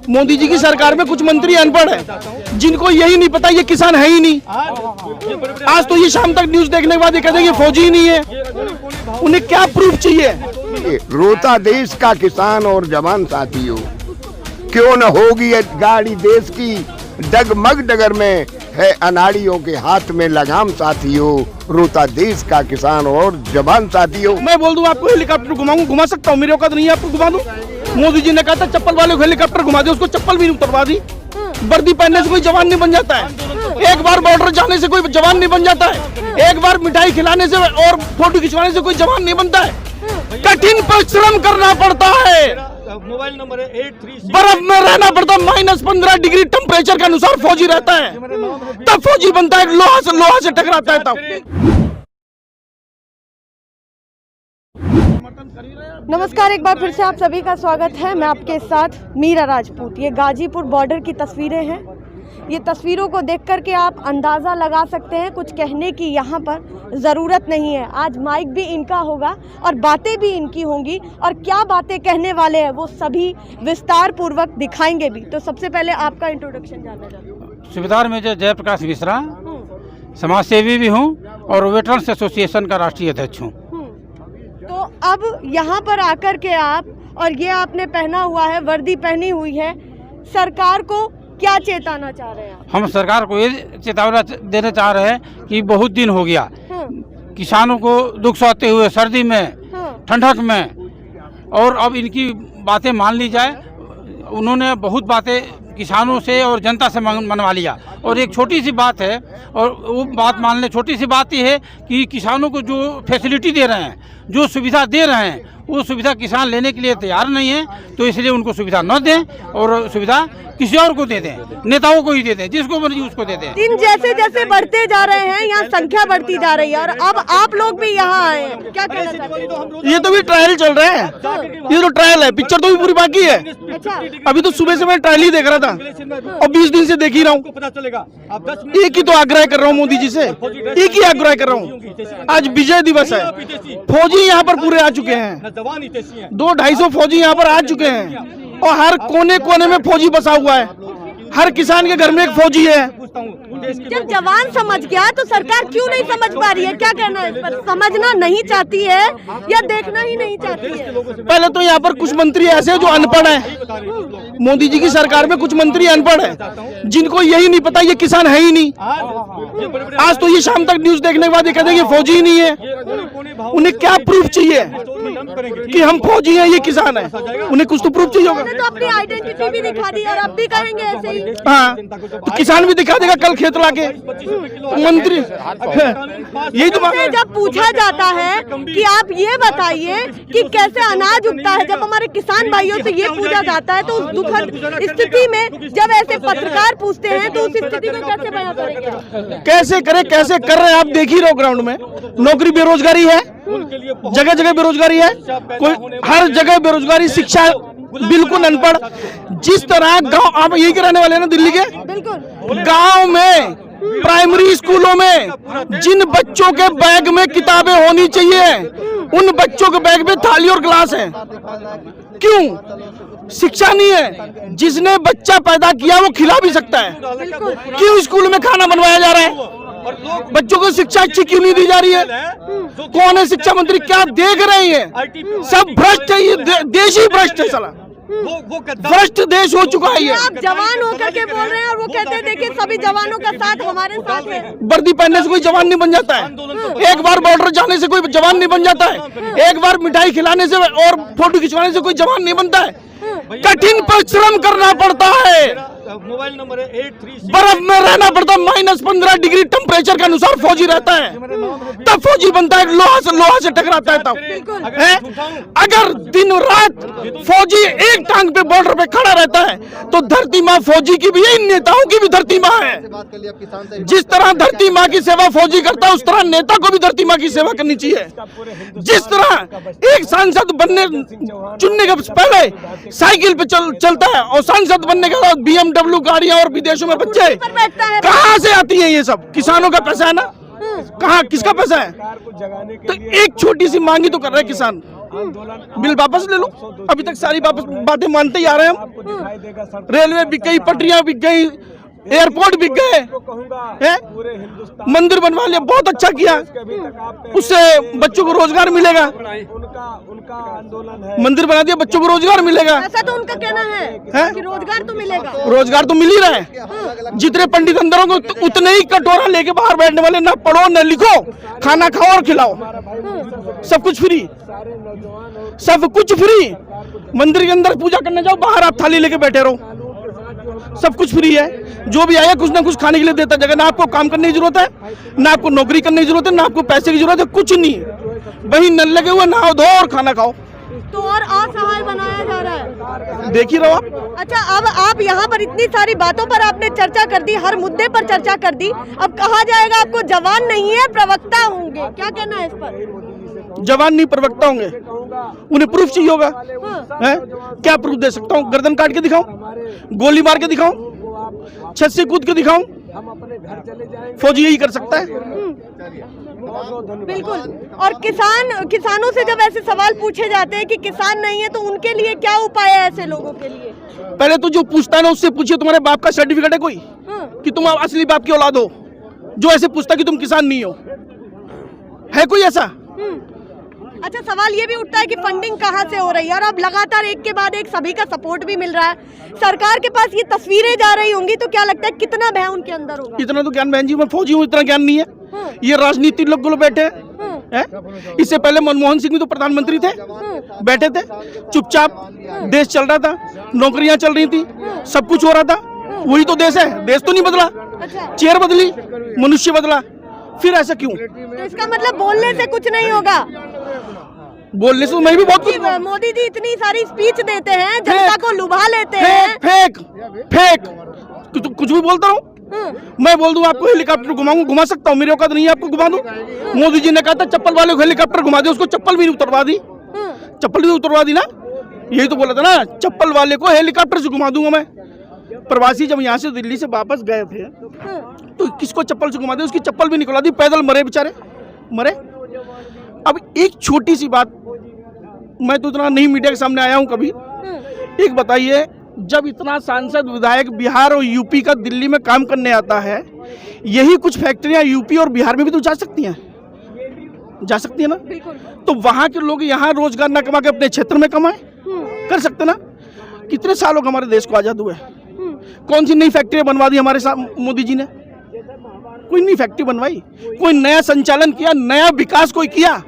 मोदी जी की सरकार में कुछ मंत्री अनपढ़ है, जिनको यही नहीं पता ये किसान है ही नहीं। आज तो ये शाम तक न्यूज देखने के बाद ये कहते हैं ये फौजी ही नहीं है। उन्हें क्या प्रूफ चाहिए? रोता देश का किसान और जवान साथियों, क्यों न होगी ये गाड़ी देश की, डगमग डगर में है अनाड़ियों के हाथ में लगाम साथियों, रोता देश का किसान और जवान साथियों। मैं बोल दूं आपको हेलीकॉप्टर घुमाऊं, घुमा सकता हूं, मेरे औकात नहीं है आपको घुमा दूं। मोदी जी ने कहा था चप्पल वाले को हेलीकॉप्टर घुमा दे, उसको चप्पल भी नहीं उतरवा दी। वर्दी पहनने से कोई जवान नहीं बन जाता है, एक बार बॉर्डर जाने से कोई जवान नहीं बन जाता है, एक बार मिठाई खिलाने से और फोटो खिंचवाने से कोई जवान नहीं बनता है। कठिन परिश्रम करना पड़ता है, मोबाइल नंबर है 83। बर्फ में रहना पड़ता है, -15 डिग्री टेम्परेचर के अनुसार फौजी रहता है, तब फौजी बनता है। लोहा से टकराता है तब। नमस्कार, एक बार फिर से आप सभी का स्वागत है। मैं आपके साथ मीरा राजपूत। ये गाजीपुर बॉर्डर की तस्वीरें हैं। ये तस्वीरों को देख कर के आप अंदाज़ा लगा सकते हैं, कुछ कहने की यहाँ पर ज़रूरत नहीं है। आज माइक भी इनका होगा और बातें भी इनकी होंगी, और क्या बातें कहने वाले हैं वो सभी विस्तार पूर्वक दिखाएंगे भी। तो सबसे पहले आपका इंट्रोडक्शन जानना चाहते हैं। सूबेदार मेजर जयप्रकाश मिश्रा, समाज सेवी भी हूँ और वेटरन्स एसोसिएशन का राष्ट्रीय अध्यक्ष हूँ। तो अब यहाँ पर आकर के आप, और ये आपने पहना हुआ है, वर्दी पहनी हुई है, सरकार को क्या चेताना चाह रहे हैं आप? हम सरकार को ये चेतावनी देना चाह रहे हैं कि बहुत दिन हो गया किसानों को दुख सहते हुए, सर्दी में, ठंडक में, और अब इनकी बातें मान ली जाए। उन्होंने बहुत बातें किसानों से और जनता से मनवा लिया, और एक छोटी सी बात है, और वो बात मान ले, छोटी सी बात ये है कि किसानों को जो फैसिलिटी दे रहे हैं, जो सुविधा दे रहे हैं, वो सुविधा किसान लेने के लिए तैयार नहीं है। तो इसलिए उनको सुविधा न दें और सुविधा किसी और को दे दें, नेताओं को ही दे दें, जिसको मर्जी उसको दे दें। दिन जैसे जैसे बढ़ते जा रहे हैं, यहाँ संख्या बढ़ती जा रही है, और अब आप लोग भी यहाँ आए हैं, क्या कहना चाहते हैं? ये तो भी ट्रायल चल रहा है, ये तो ट्रायल है, पिक्चर तो भी पूरी बाकी है। अच्छा, अभी तो सुबह से मैं ट्रायल ही देख रहा था और 20 दिन से देख ही रहा हूँ। पता चलेगा। आप 10 एक ही तो आग्रह कर रहा हूँ मोदी जी से, एक ही आग्रह कर रहा हूँ। आज विजय दिवस है, फौजी यहाँ पर पूरे आ चुके हैं, 200-250 फौजी यहाँ पर आ चुके हैं, और हर कोने कोने में फौजी बसा हुआ है। हर किसान के घर में एक फौजी है। जब जवान समझ गया तो सरकार क्यों नहीं समझ पा रही है? क्या कहना है इस पर? समझना नहीं चाहती है या देखना ही नहीं चाहती है? पहले तो यहाँ पर कुछ मंत्री ऐसे जो अनपढ़ हैं। मोदी जी की सरकार में कुछ मंत्री अनपढ़ हैं, जिनको यही नहीं पता ये किसान है ही नहीं। आज तो ये शाम तक न्यूज देखने के बाद ये कहते हैं ये फौजी ही नहीं है। उन्हें क्या प्रूफ चाहिए कि हम फौजी हैं, ये किसान है? उन्हें कुछ तो प्रूफ चाहिए होगा। तो अपनी आइडेंटिटी भी दिखा दी और अब भी कहेंगे ऐसे ही। हाँ, तो किसान भी दिखा देगा कल खेत लाके मंत्री। यही तो बात है। जब पूछा जाता है कि आप ये बताइए कि कैसे अनाज उगता है, जब हमारे किसान भाइयों से ये पूछा जाता है, तो उस दुखद स्थिति में जब ऐसे पत्रकार पूछते हैं तो उस स्थिति को कैसे बयां करेंगे? कैसे करे, कैसे कर रहे हैं आप देख ही रहो। ग्राउंड में नौकरी, बेरोजगारी है, जगह जगह बेरोजगारी है, कोई हर जगह बेरोजगारी, शिक्षा बिल्कुल अनपढ़। जिस तरह गांव, आप यही के रहने वाले हैं ना दिल्ली के? बिल्कुल। गांव में प्राइमरी स्कूलों में जिन बच्चों के बैग में किताबें होनी चाहिए, उन बच्चों के बैग में थाली और गिलास है। क्यों? शिक्षा नहीं है। जिसने बच्चा पैदा किया वो खिला भी सकता है, क्यों स्कूल में खाना बनवाया जा रहा है? बच्चों को शिक्षा अच्छी क्यों नहीं दी जा रही है? कौन है शिक्षा मंत्री? क्या देख रहे हैं? सब भ्रष्ट है, ये देश ही भ्रष्ट है। साला भ्रष्ट देश हो चुका है ये। आप जवान होकर के बोल रहे हैं और वो कहते हैं देखिए सभी जवानों का साथ हमारे साथ है। वर्दी पहनने से कोई जवान नहीं बन जाता है, एक बार बॉर्डर जाने से कोई जवान नहीं बन जाता है, एक बार मिठाई खिलाने से और फोटो खिंचवाने से कोई जवान नहीं बनता है। कठिन परिश्रम करना पड़ता है, मोबाइल नंबर है 83। बर्फ में रहना पड़ता है, -15 डिग्री टेम्परेचर के अनुसार फौजी रहता है, तब फौजी बनता है। लोहा से टकराता है तब है। अगर दिन रात फौजी एक टांग पे बॉर्डर पे खड़ा रहता है तो धरती माँ फौजी की भी, इन नेताओं की भी धरती माँ है। जिस तरह धरती माँ की सेवा फौजी करता है, उस तरह नेता को भी धरती माँ की सेवा करनी चाहिए। जिस तरह एक सांसद बनने चुनने के पहले साइकिल पे चलता है, और सांसद बनने के बाद BMW गाड़ियां और विदेशों में बच्चे कहाँ से आती हैं? ये सब किसानों का पैसा है ना। कहाँ, किसका पैसा है? तो एक छोटी सी मांगी तो कर रहे हैं किसान, बिल वापस ले लो। अभी तक सारी बातें मानते ही आ रहे हैं हम। रेलवे बिक गई, पटरियां बिक गई, एयरपोर्ट बिक गए, मंदिर बनवा लिया, बहुत अच्छा किया, उससे बच्चों को रोजगार मिलेगा। मंदिर बना दिया, बच्चों को रोजगार मिलेगा। ऐसा तो उनका कहना है कि रोजगार तो मिलेगा। रोजगार तो मिल ही रहा है। जितने पंडित अंदर होंगे उतने ही कटोरा लेके बाहर बैठने वाले, ना पढ़ो न लिखो, खाना खाओ और खिलाओ, सब कुछ फ्री, सब कुछ फ्री। मंदिर के अंदर पूजा करने जाओ, बाहर आप थाली लेके बैठे रहो, सब कुछ फ्री है। जो भी आया कुछ ना कुछ खाने के लिए देता जगह। ना आपको काम करने की जरूरत है, ना आपको नौकरी करने की जरूरत है, ना आपको पैसे की जरूरत है, कुछ नहीं। वही नल लगे हुए, नहाओ धो और खाना खाओ। तो और असहाय बनाया जा रहा है, देख ही रहो आप। अच्छा, अब आप यहाँ पर इतनी सारी बातों पर आपने चर्चा कर दी, हर मुद्दे पर चर्चा कर दी। अब कहा जाएगा आपको जवान नहीं है, प्रवक्ता होंगे, क्या कहना है इस पर? जवान नहीं, प्रवक्ता होंगे। उन्हें प्रूफ चाहिए होगा। है? क्या प्रूफ दे सकता हूँ? गर्दन काट के दिखाऊं, गोली मार के दिखाऊं, छत से कूद के दिखाऊं? फौजी यही कर सकता है। बिल्कुल। और किसानों से जब ऐसे सवाल पूछे जाते हैं कि किसान नहीं है, तो उनके लिए क्या उपाय है ऐसे लोगों के लिए? पहले तो जो पूछता है ना उससे पूछिए, तुम्हारे बाप का सर्टिफिकेट है कोई कि तुम असली बाप की औलाद हो? जो ऐसे पूछता कि तुम किसान नहीं हो, है कोई ऐसा? अच्छा, सवाल ये भी उठता है कि फंडिंग कहाँ से हो रही है, और अब लगातार एक के बाद एक सभी का सपोर्ट भी मिल रहा है। सरकार के पास ये तस्वीरें जा रही होंगी, तो क्या लगता है कितना भय उनके अंदर होगा? इतना तो ज्ञान, बहन जी मैं फौजी हूँ, इतना ज्ञान नहीं है। ये राजनीति लोग बैठे हैं। इससे पहले मनमोहन सिंह भी तो प्रधानमंत्री थे, बैठे थे चुपचाप, देश चल रहा था, नौकरियां चल रही थी, सब कुछ हो रहा था। वही तो देश है, देश तो नहीं बदला। चेयर बदली, मनुष्य बदला, फिर ऐसा क्यों? तो इसका मतलब बोलने से कुछ नहीं होगा? बोलने से मैं भी बहुत कुछ। मोदी जी इतनी सारी स्पीच देते हैं, जनता को लुभा लेते हैं। फेक कुछ भी बोलता हूँ। मैं बोल दूं आपको हेलीकॉप्टर घुमा सकता हूँ, मेरे औकात नहीं है आपको घुमा दूं। मोदी जी ने कहा था चप्पल वाले को हेलीकॉप्टर घुमा दे, उसको चप्पल भी उतरवा दी, चप्पल भी उतरवा दी ना। यही तो बोला था ना, चप्पल वाले को हेलीकॉप्टर से घुमा दूंगा मैं। प्रवासी जब यहाँ से दिल्ली से वापस गए थे तो किसको चप्पल से घुमा दे, उसकी चप्पल भी निकला दी, पैदल मरे बेचारे, मरे। अब एक छोटी सी बात, मैं तो इतना नहीं मीडिया के सामने आया हूँ कभी, एक बताइए, जब इतना सांसद विधायक बिहार और यूपी का दिल्ली में काम करने आता है, यही कुछ फैक्ट्रियां यूपी और बिहार में भी तो जा सकती हैं, जा सकती है ना? तो वहां के लोग यहाँ रोजगार ना कमा के अपने क्षेत्र में कमाए, कर सकते ना? कितने सालों का हमारे देश को आजाद हुए, कौन सी नई फैक्ट्री बनवा दी हमारे साथ मोदी जी ने? कोई नई फैक्ट्री बनवाई, कोई नया संचालन किया, नया विकास कोई किया?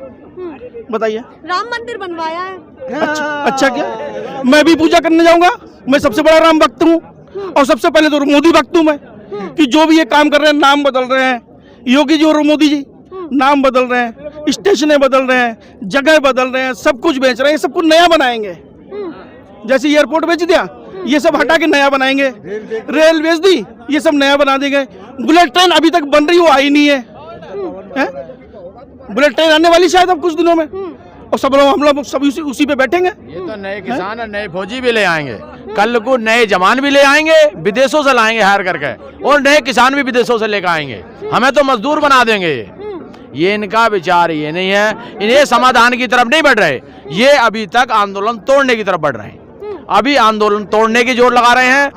बताइए। राम मंदिर बनवाया है। अच्छा क्या? मैं भी पूजा करने जाऊंगा, मैं सबसे बड़ा राम भक्त हूँ, और सबसे पहले तो मोदी भक्त हूँ मैं, कि जो भी ये काम कर रहे हैं, नाम बदल रहे हैं, योगी जी और मोदी जी नाम बदल रहे हैं, स्टेशनें बदल रहे हैं, जगह बदल रहे हैं, सब कुछ बेच रहे हैं, सब कुछ नया बनाएंगे। जैसे एयरपोर्ट बेच दिया, ये सब हटा के नया बनाएंगे, रेल बेच दी, ये सब नया बना देंगे। बुलेट ट्रेन अभी तक बन रही, वो आई नहीं है, बुलेट ट्रेन आने वाली शायद अब कुछ दिनों में, और सब लोग हम लोग सब उसी पे बैठेंगे। ये तो नए किसान और नए फौजी भी ले आएंगे, कल को नए जवान भी ले आएंगे, विदेशों से लाएंगे हायर करके, और नए किसान भी विदेशों से लेकर आएंगे, हमें तो मजदूर बना देंगे। ये इनका विचार ये नहीं है, इन्हें समाधान की तरफ नहीं बढ़ रहे, ये अभी तक आंदोलन तोड़ने की तरफ बढ़ रहे हैं। अभी आंदोलन तोड़ने की जोर लगा रहे हैं।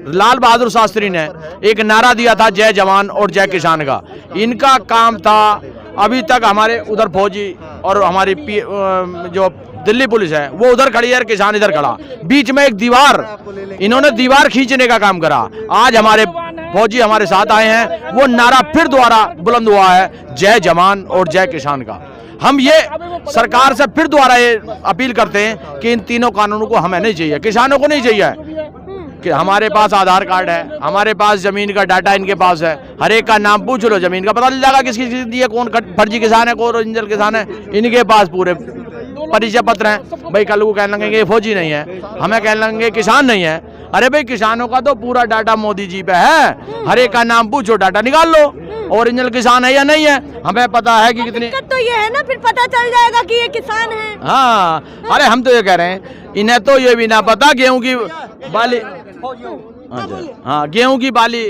लाल बहादुर शास्त्री ने एक नारा दिया था, जय जवान और जय किसान का, इनका काम था। अभी तक हमारे उधर फौजी और हमारी जो दिल्ली पुलिस है वो उधर खड़ी है और किसान इधर खड़ा, बीच में एक दीवार, इन्होंने दीवार खींचने का काम करा। आज हमारे फौजी हमारे साथ आए हैं, वो नारा फिर दोबारा बुलंद हुआ है, जय जवान और जय किसान का। हम ये सरकार से फिर दोबारा ये अपील करते हैं कि इन तीनों कानूनों को हमें नहीं चाहिए, किसानों को नहीं चाहिए। कि हमारे पास आधार कार्ड है, हमारे पास जमीन का डाटा इनके पास है, हर एक का नाम पूछ लो, जमीन का पता चल जाएगा किसकी दी है, कौन फर्जी किसान है, कौन ओरिजिनल किसान है, इनके पास पूरे परिचय पत्र हैं। भाई कल को कहने लगेंगे फौजी नहीं है, हमें कहने लगेंगे किसान नहीं है। अरे भाई किसानों का तो पूरा डाटा मोदी जी पे है, हर एक का नाम पूछो, डाटा निकाल लो, ओरिजिनल किसान है या नहीं है, हमें पता है कि कितनी। तो ये है ना, फिर पता चल जाएगा कि ये किसान है। हाँ, अरे हम तो ये कह रहे हैं, इन्हें तो ये भी ना पता गेहूं की बाली, हाँ गेहूं की बाली,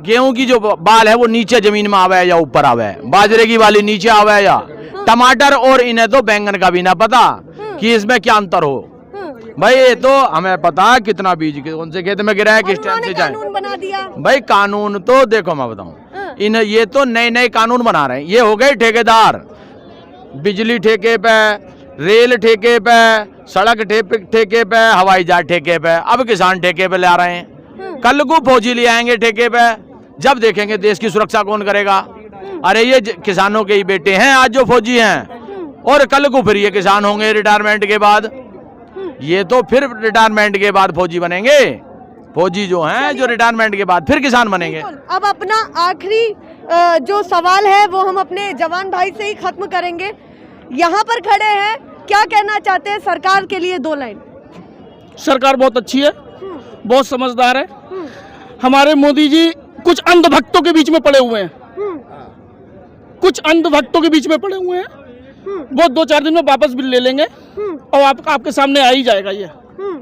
गेहूं की जो बाल है वो नीचे जमीन में आवे या ऊपर आवे, बाजरे की बाली नीचे आवे या टमाटर, और इन्हें तो बैंगन का भी ना पता कि इसमें क्या अंतर हो। भाई ये तो हमें पता है कितना बीज कौन से खेत में गिरा है, किस टाइम से जाए। कानून बना दिया भाई कानून तो देखो मैं बताऊं, ये तो नए नए कानून बना रहे हैं। ये हो गए ठेकेदार, बिजली ठेके पे, रेल ठेके पे, सड़क ठेके पे, हवाई जहाज ठेके पे, अब किसान ठेके पे ले आ रहे हैं। कल को फौजी ले आएंगे ठेके पे, जब देखेंगे देश की सुरक्षा कौन करेगा। अरे ये किसानों के ही बेटे हैं आज जो फौजी हैं, और कल को फिर ये किसान होंगे रिटायरमेंट के बाद। ये तो फिर रिटायरमेंट के बाद फौजी बनेंगे, फौजी जो हैं जो रिटायरमेंट के बाद फिर किसान बनेंगे। अब अपना आखिरी जो सवाल है वो हम अपने जवान भाई से ही खत्म करेंगे। यहाँ पर खड़े हैं, क्या कहना चाहते हैं सरकार के लिए? 2 लाइन। सरकार बहुत अच्छी है, बहुत समझदार है। हमारे मोदी जी कुछ अंधभक्तों के बीच में पड़े हुए हैं, कुछ अंधभक्तों के बीच में पड़े हुए हैं। वो 2-4 दिन में वापस बिल ले लेंगे और आपके सामने आ ही जाएगा ये।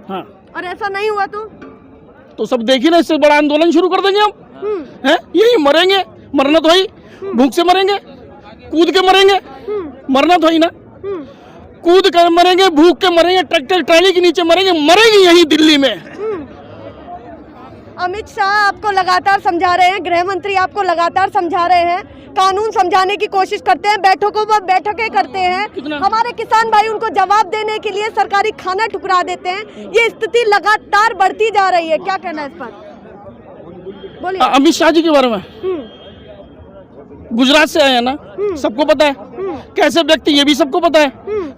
हाँ, और ऐसा नहीं हुआ तो सब देखिए ना, इससे बड़ा आंदोलन शुरू कर देंगे हम। हैं, यही मरेंगे, मरना तो ही, भूख से मरेंगे, कूद के मरेंगे, मरना तो ही ना, कूद कर मरेंगे, भूख के मरेंगे, ट्रैक्टर ट्राली के नीचे मरेंगे, मरेंगे यही दिल्ली में। अमित शाह आपको लगातार समझा रहे हैं, गृह मंत्री आपको लगातार समझा रहे हैं, कानून समझाने की कोशिश करते हैं, बैठकों पर बैठकें करते हैं। हमारे किसान भाई उनको जवाब देने के लिए सरकारी खाना ठुकरा देते हैं। ये स्थिति लगातार बढ़ती जा रही है, क्या कहना है इस पर? बोलिए। अमित शाह जी के बारे में, गुजरात से आए हैं ना, सबको पता है कैसे व्यक्ति, ये भी सबको पता है।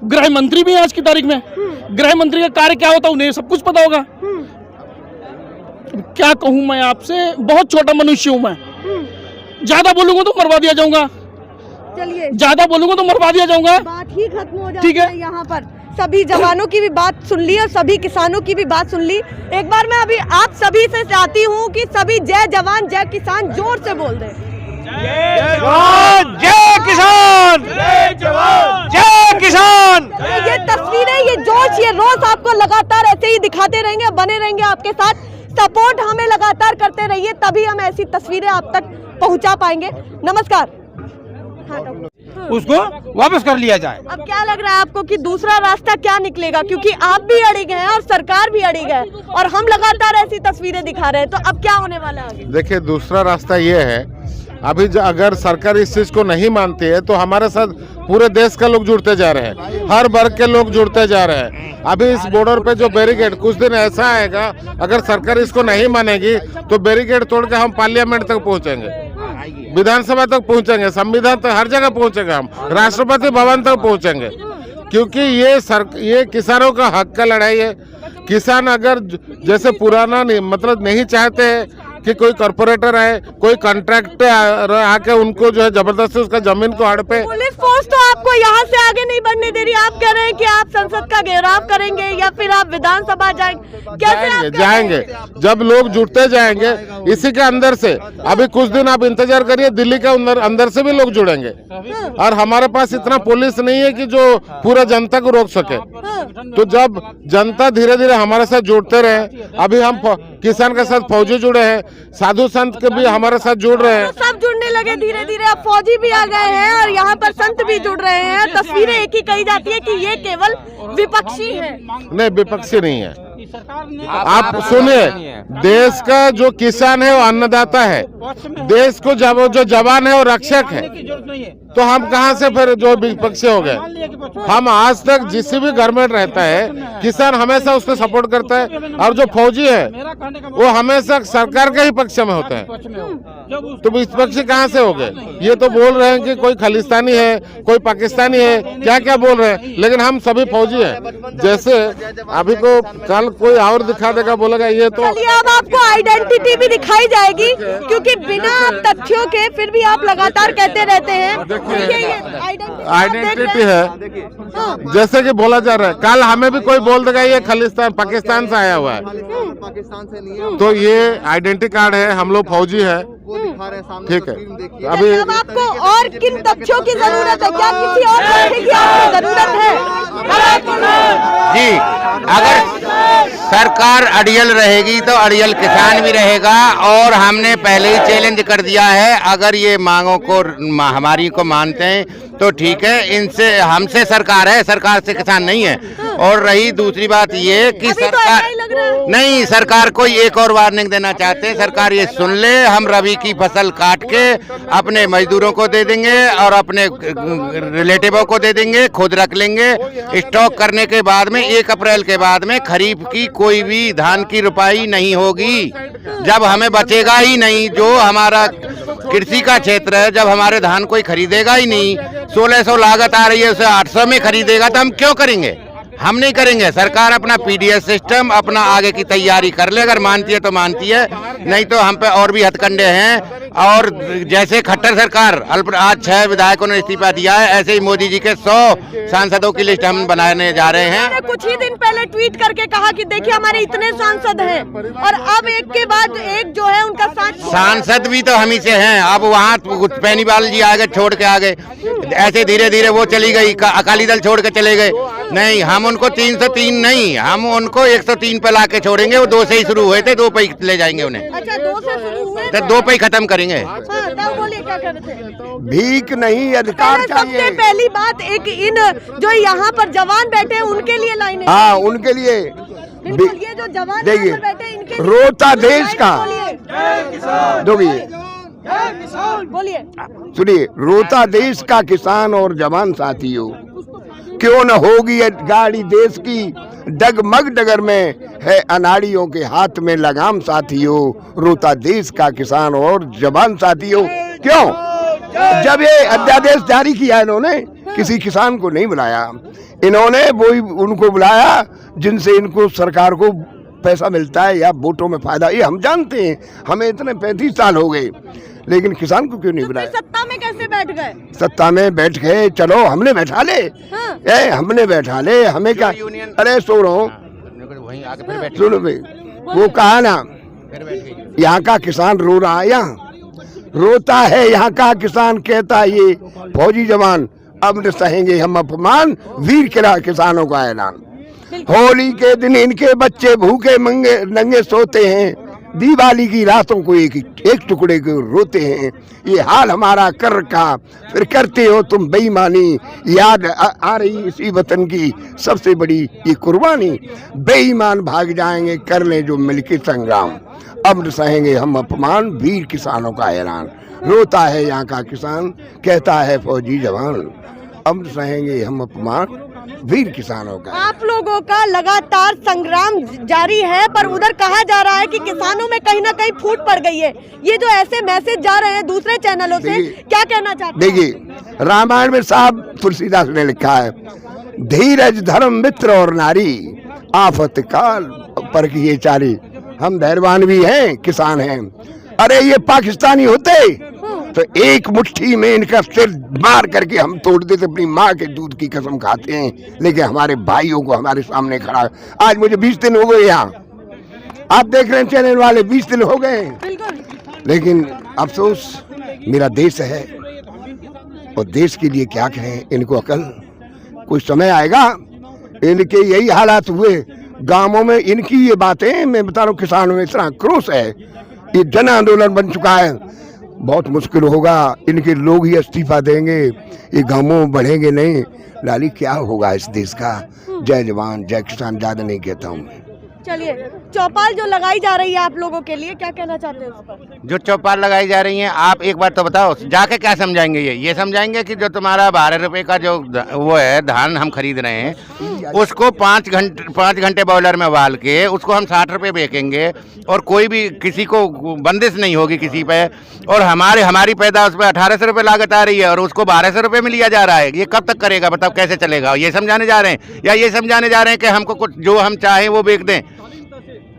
गृह मंत्री भी है आज की तारीख में, गृह मंत्री का कार्य क्या होता है उन्हें सब कुछ पता होगा। क्या कहूं मैं आपसे, बहुत छोटा मनुष्य हूं मैं, ज्यादा बोलूंगा तो मरवा दिया जाऊंगा। चलिए, ज्यादा बोलूंगा तो मरवा दिया जाऊंगा। बात ही खत्म हो जाती है। यहाँ पर सभी जवानों की भी बात सुन ली और सभी किसानों की भी बात सुन ली। एक बार मैं अभी आप सभी से चाहती हूँ कि सभी जय जवान जय किसान जोर से बोल दें। जय किसान, जय जवान, जय किसान। ये तस्वीरें, ये जोश, ये रोज आपको लगातार ऐसे ही दिखाते रहेंगे, बने रहेंगे आपके साथ। सपोर्ट हमें लगातार करते रहिए, तभी हम ऐसी तस्वीरें आप तक पहुंचा पाएंगे। नमस्कार। उसको वापस कर लिया जाए। अब क्या लग रहा है आपको कि दूसरा रास्ता क्या निकलेगा? क्योंकि आप भी अड़िग हैं और सरकार भी अड़िग है और हम लगातार ऐसी तस्वीरें दिखा रहे हैं, तो अब क्या होने वाला है आगे? देखिए, दूसरा रास्ता ये है, अभी अगर सरकार इस चीज को नहीं मानती है तो हमारे साथ पूरे देश के लोग जुड़ते जा रहे हैं, हर वर्ग के लोग जुड़ते जा रहे हैं। अभी इस बॉर्डर पे जो बैरिकेड, कुछ दिन ऐसा आएगा अगर सरकार इसको नहीं मानेगी तो बैरिकेड तोड़ के हम पार्लियामेंट तक पहुंचेंगे, विधानसभा तक पहुंचेंगे, संविधान तक, हर जगह पहुंचेंगे, हम राष्ट्रपति भवन तक पहुंचेंगे। क्योंकि ये किसानों का हक का लड़ाई है। किसान अगर जैसे पुराना मतलब नहीं चाहते कि कोई कॉर्पोरेटर है, कोई कॉन्ट्रैक्टर आके उनको जो है जबरदस्ती उसका जमीन को हड़पे। पुलिस फोर्स तो आपको यहाँ से आगे नहीं बढ़ने दे रही। आप कह रहे हैं कि आप संसद का घेराव करेंगे या फिर आप विधानसभा जाएंगे, कैसे जाएंगे? जब लोग जुड़ते जाएंगे इसी के अंदर से, अभी कुछ दिन आप इंतजार करिए, दिल्ली के अंदर से भी लोग जुड़ेंगे। और हमारे पास इतना पुलिस नहीं है कि जो पूरा जनता को रोक सके। तो जब जनता धीरे धीरे हमारे साथ जुड़ते रहे, अभी हम किसान के साथ फौजी जुड़े हैं, साधु संत के भी हमारे साथ जुड़ रहे हैं, तो सब जुड़ने लगे धीरे धीरे। अब फौजी भी आ गए हैं और यहाँ पर संत भी जुड़ रहे हैं। तस्वीरें एक ही कही जाती है कि ये केवल विपक्षी है। नहीं, विपक्षी नहीं है। आप सुनिए, देश का जो किसान है वो अन्नदाता है, देश को जो जवान है वो रक्षक है। तो हम कहां से फिर जो विपक्षी हो गए? हम आज तक जिस भी घर में रहता है किसान हमेशा उसको सपोर्ट करता है, और जो फौजी है वो हमेशा सरकार के ही पक्ष में होते हैं। तो विपक्षी कहां से हो गए? ये तो बोल रहे हैं कि कोई खालिस्तानी है, कोई पाकिस्तानी है, क्या क्या बोल रहे हैं, लेकिन हम सभी फौजी हैं। जैसे अभी को कल कोई और दिखा देगा, बोलेगा ये तो। चलिए, अब आपको आइडेंटिटी भी दिखाई जाएगी, क्योंकि बिना तथ्यों के फिर भी आप लगातार कहते रहते हैं। आइडेंटिटी है, जैसे कि बोला जा रहा है, कल हमें भी कोई बोल देगा ये खालिस्तान पाकिस्तान से आया हुआ है, पाकिस्तान से नहीं, तो ये आइडेंटिटी कार्ड है, हम लोग फौजी है, ठीक है। अभी अब आपको और किन तथ्यों की जरूरत है? क्या किसी और तथ्य की आपको जरूरत है? जी, अगर सरकार अड़ियल रहेगी तो अड़ियल किसान भी रहेगा, और हमने पहले ही चैलेंज कर दिया है, अगर ये मांगों को हमारी को मानते हैं तो ठीक है, इनसे हमसे सरकार है, सरकार से किसान नहीं है। और रही दूसरी बात ये कि अभी तो सरकार ऐसा ही लग रहा है। नहीं, सरकार को एक और वार्निंग देना चाहते हैं। सरकार ये सुन ले, हम रबी की फसल काट के अपने मजदूरों को दे देंगे और अपने रिलेटिवों को दे देंगे, खुद रख लेंगे स्टॉक करने के बाद में 1 अप्रैल के बाद में खरीफ की कोई भी धान की रुपाई नहीं होगी। जब हमें बचेगा ही नहीं, जो हमारा कृषि का क्षेत्र है, जब हमारे धान कोई खरीदेगा ही नहीं, 1600 लागत आ रही है, उसे 800 में खरीदेगा तो हम क्यों करेंगे? हम नहीं करेंगे। सरकार अपना पीडीएस सिस्टम अपना आगे की तैयारी कर ले, अगर मानती है तो मानती है, नहीं तो हम पे और भी हथकंडे हैं। और जैसे खट्टर सरकार आज 6 विधायकों ने इस्तीफा दिया है, ऐसे ही मोदी जी के 100 सांसदों की लिस्ट हम बनाने जा रहे हैं। उन्होंने कुछ ही दिन पहले ट्वीट करके कहा कि देखिए हमारे इतने सांसद हैं, और अब एक के बाद एक जो है उनका सांसद भी तो हम ही से हैं। अब वहाँ बेनीवाल जी आ गए, छोड़ के आ गए, ऐसे धीरे धीरे वो चली गई, अकाली दल छोड़ के चले गए। नहीं, हम उनको 303 नहीं, हम उनको 103 पे ला के छोड़ेंगे। वो 2 से ही शुरू हुए थे, 2 पे ले जाएंगे उन्हें। अच्छा, 2 से शुरू हुए तो 2 पे ही खत्म करेंगे। हाँ, तब बोलिए क्या कर रहे थे? भीख नहीं, अधिकार सबसे चाहिए। पहली बात, एक इन जो यहाँ पर जवान बैठे हैं उनके लिए लाइन है। हाँ, उनके लिए बिल्कुल, ये जो जवान देखिए, यहाँ पर बैठे हैं इनके रोता देश का। बोलिए, बोलिए। सुनिए, रोता देश का किसान और जवान साथियों, क्यों न होगी ये गाड़ी देश की डगमग डगर में है अनाड़ियों के हाथ में लगाम साथियों। रोता देश का किसान और जवान साथियों। क्यों? जब ये अध्यादेश जारी किया इन्होंने किसी किसान को नहीं बुलाया, इन्होंने वही उनको बुलाया जिनसे इनको सरकार को पैसा मिलता है या वोटों में फायदा। ये हम जानते हैं, हमें इतने 35 साल हो गए, लेकिन किसान को क्यों नहीं बुलाया? सत्ता में कैसे बैठ गए? सत्ता में बैठ गए, चलो हमने बैठा ले। हाँ। हमने बैठा ले, हमें क्या? अरे सो रहा हूँ, सुनो भाई, वो कहा ना, यहाँ का किसान रो रहा है, यहाँ रोता है यहाँ का किसान, कहता ये फौजी जवान अब न सहेंगे हम अपमान, वीर किसानों का ऐलान। होली के दिन इनके बच्चे भूखे नंगे सोते हैं, दिवाली की रातों को एक टुकड़े को रोते हैं। ये हाल हमारा कर रखा, फिर करते हो तुम बेईमानी। याद आ रही इसी वतन की सबसे बड़ी ये कुर्बानी। बेईमान भाग जाएंगे, कर ले जो मिलके संग्राम, अब न सहेंगे हम अपमान, वीर किसानों का ऐलान। रोता है यहाँ का किसान, कहता है फौजी जवान, अब न सहेंगे हम अपमान, वीर किसानों का। आप लोगों का लगातार संग्राम जारी है, पर उधर कहा जा रहा है कि किसानों में कहीं ना कहीं फूट पड़ गई है। ये जो ऐसे मैसेज जा रहे हैं दूसरे चैनलों से, क्या कहना चाहते हैं? देखिए, रामायण में साहब तुलसीदास ने लिखा है, धीरज धर्म मित्र और नारी, आफत काल पर किए चारी। हम धैर्यवान भी हैं, किसान हैं। अरे ये पाकिस्तानी होते तो एक मुट्ठी में इनका सिर मार करके हम तोड़ देते, अपनी माँ के दूध की कसम खाते हैं। लेकिन हमारे भाइयों को हमारे सामने खड़ा, आज मुझे 20 दिन हो गए यहाँ, आप देख रहे हैं चैनल वाले, 20 दिन हो गए, लेकिन अफसोस मेरा देश है और देश के लिए क्या कहें, इनको अकल। कुछ समय आएगा, इनके यही हालात हुए गांवों में, इनकी ये बातें मैं बता रहा हूँ, किसानों में इतना क्रोश है, ये जन आंदोलन बन चुका है। बहुत मुश्किल होगा, इनके लोग ही इस्तीफा देंगे, ये गांवों में बढ़ेंगे नहीं। लाली क्या होगा इस देश का? जय जवान जय किसान, ज्यादा नहीं कहता हूँ। चलिए, चौपाल जो लगाई जा रही है आप लोगों के लिए, क्या कहना चाहते हैं उस पर? जो चौपाल लगाई जा रही हैं, आप एक बार तो बताओ, जाके क्या समझाएंगे? ये समझाएंगे कि जो तुम्हारा 12 रुपए का जो वो है धान हम खरीद रहे हैं, उसको 5 घंटे बॉयलर में उबाल के उसको हम 60 रुपए बेचेंगे, और कोई भी किसी को बंदिश नहीं होगी किसी पे, और हमारी पैदावार पे 1800 रुपये लागत आ रही है और उसको 1200 रुपये में लिया जा रहा है। ये कब तक करेगा बताओ, कैसे चलेगा? ये समझाने जा रहे हैं, या ये समझाने जा रहे हैं कि हमको कुछ जो हम चाहें वो बेच दें?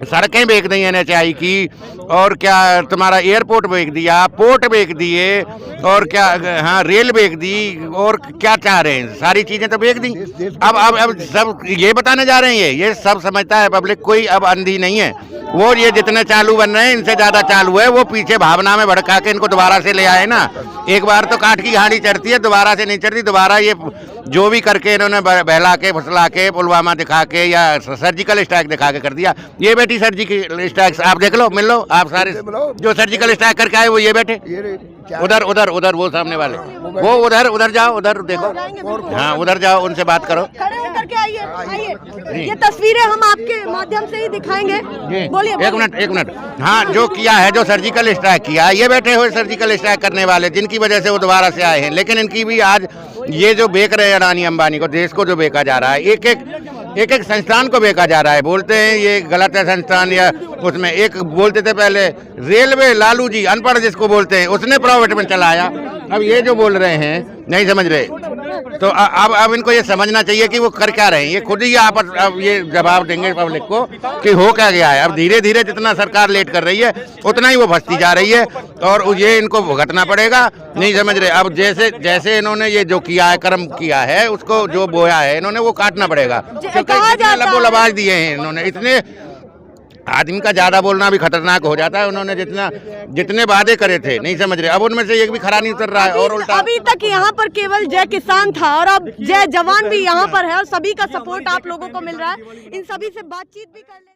सड़कें बेच दी NHI की, और क्या तुम्हारा एयरपोर्ट बेच दिया, पोर्ट बेच दिए, और क्या हाँ रेल बेच दी, और क्या चाह रहे हैं? सारी चीजें तो बेच दी। अब सब ये बताने जा रहे हैं, ये सब समझता है पब्लिक, कोई अब अंधी नहीं है। वो ये जितने चालू बन रहे हैं, इनसे ज्यादा चालू है, वो पीछे भावना में भड़का के इनको दोबारा से ले आए ना। एक बार तो काठ की घाड़ी चढ़ती है, दोबारा से नहीं चढ़ती, दोबारा ये जो भी करके इन्होंने बहला के फुसला के पुलवामा दिखा के या सर्जिकल स्ट्राइक दिखा के कर दिया। ये बैठी सर्जिकल स्ट्राइक, आप देख लो, मिल लो आप सारे जो सर्जिकल स्ट्राइक करके आए वो ये बैठे उधर उधर उधर, वो सामने वाले वो उधर उधर जाओ, उधर देखो, हाँ उधर जाओ, उनसे बात करो। खड़े होकर के आइए, आइए। ये तस्वीरें हम आपके माध्यम से ही दिखाएंगे। बोलिए। एक मिनट। हाँ, जो किया है, जो सर्जिकल स्ट्राइक किया, ये बैठे हुए सर्जिकल स्ट्राइक करने वाले जिनकी वजह से वो दोबारा से आए हैं। लेकिन इनकी भी आज ये जो बेच रहे हैं अडानी अंबानी को, देश को जो बेचा जा रहा है, एक एक संस्थान को बेचा जा रहा है। बोलते हैं ये गलत है संस्थान, या उसमें एक बोलते थे पहले रेलवे, लालू जी अनपढ़ जिसको बोलते हैं, उसने प्राइवेट में चलाया। अब ये जो बोल रहे हैं नहीं समझ रहे, तो अब इनको ये समझना चाहिए कि वो कर क्या रहे हैं। ये खुद ही आप अब ये जवाब देंगे पब्लिक को कि हो क्या गया है। अब धीरे धीरे जितना सरकार लेट कर रही है उतना ही वो फंसती जा रही है, और ये इनको भुगतना पड़ेगा। नहीं समझ रहे, अब जैसे जैसे इन्होंने ये जो किया है, कर्म किया है, उसको जो बोया है इन्होंने वो काटना पड़ेगा। लबो लबाज दिए हैं इन्होंने, इतने आदमी का ज्यादा बोलना भी खतरनाक हो जाता है। उन्होंने जितने वादे करे थे, नहीं समझ रहे, अब उनमें से एक भी खरा नहीं उतर रहा है। और उल्टा अभी तक यहाँ पर केवल जय किसान था, और अब जय जवान भी यहाँ पर है, और सभी का सपोर्ट आप लोगों को मिल रहा है। इन सभी से बातचीत भी कर ले।